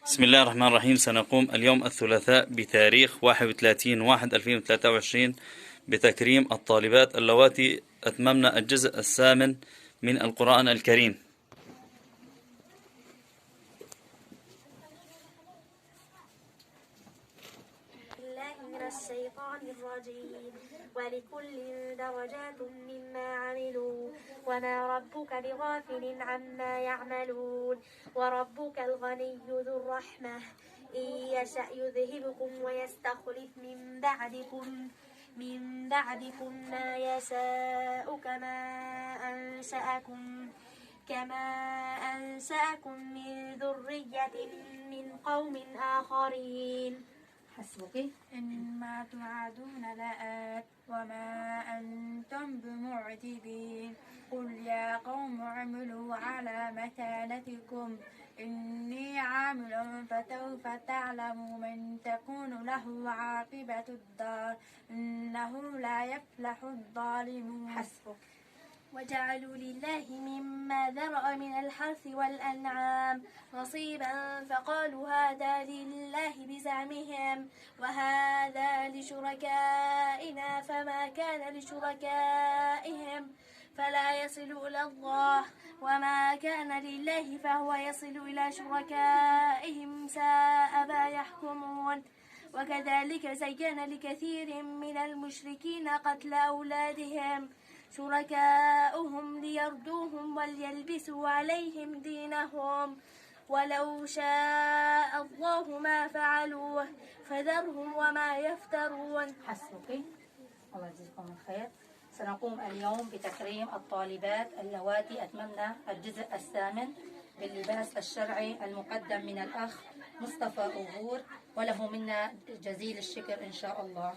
بسم الله الرحمن الرحيم. سنقوم اليوم الثلاثاء بتاريخ 31/1/2023 بتكريم الطالبات اللواتي أتممن الجزء الثامن من القرآن الكريم. من الشيطان الرجيم. ولكل درجات مما عملوا وما ربك بغافل عما يعملون. وربك الغني ذو الرحمة إن يشأ يذهبكم ويستخلف من بعدكم ما يشاء كما أنشأكم من ذرية من قوم آخرين. حسبك. إنما توعدون لآت وما أنتم بمعجزين. قل يا قوم اعملوا على مكانتكم إني عامل فسوف تعلموا من تكون له عاقبة الدار إنه لا يفلح الظالمون. حسبك. وجعلوا لله مما ذرأ من الحرث والأنعام نصيبا فقالوا هذا لله بزعمهم وهذا لشركائنا فما كان لشركائهم فلا يصل إلى الله وما كان لله فهو يصل إلى شركائهم ساء ما يحكمون. وكذلك زين لكثير من المشركين قتل أولادهم شركاؤهم ليردوهم وليلبسوا عليهم دينهم ولو شاء الله ما فعلوه فذرهم وما يفترون. حسبك. الله يجزيكم الخير. سنقوم اليوم بتكريم الطالبات اللواتي أتممن الجزء الثامن باللباس الشرعي المقدم من الأخ مصطفى أغور وله منا جزيل الشكر إن شاء الله.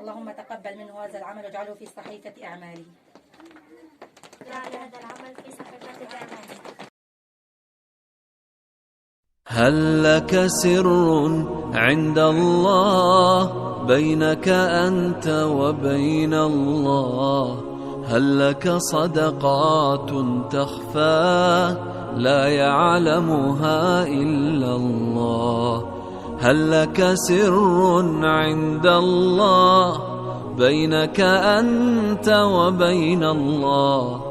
اللهم تقبل منه هذا العمل واجعله في صحيفة أعماله. اجعل هذا العمل في صحيفة أعماله. هل لك سر عند الله بينك أنت وبين الله؟ هل لك صدقات تخفى لا يعلمها إلا الله؟ هل لك سر عند الله بينك أنت وبين الله؟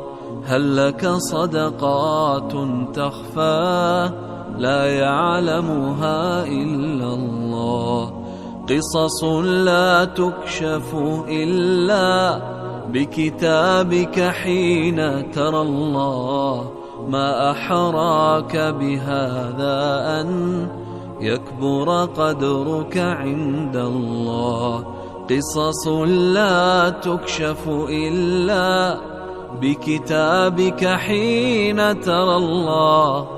هل لك صدقات تخفى لا يعلمها إلا الله؟ قصص لا تكشف إلا بكتابك حين ترى الله. ما أحراك بهذا أن يكبر قدرك عند الله. قصص لا تكشف إلا بكتابك حين ترى الله.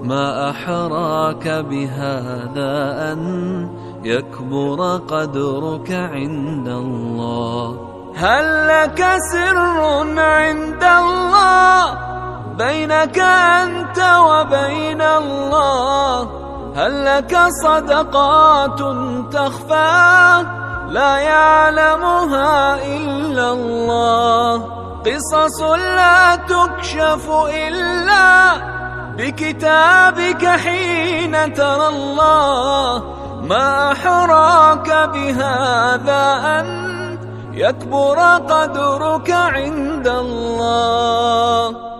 ما أحراك بهذا أن يكبر قدرك عند الله. هل لك سر عند الله بينك أنت وبين الله؟ هل لك صدقات تخفى لا يعلمها إلا الله؟ قصص لا تكشف إلا بكتابك حين ترى الله. ما أحراك بهذا أن يكبر قدرك عند الله.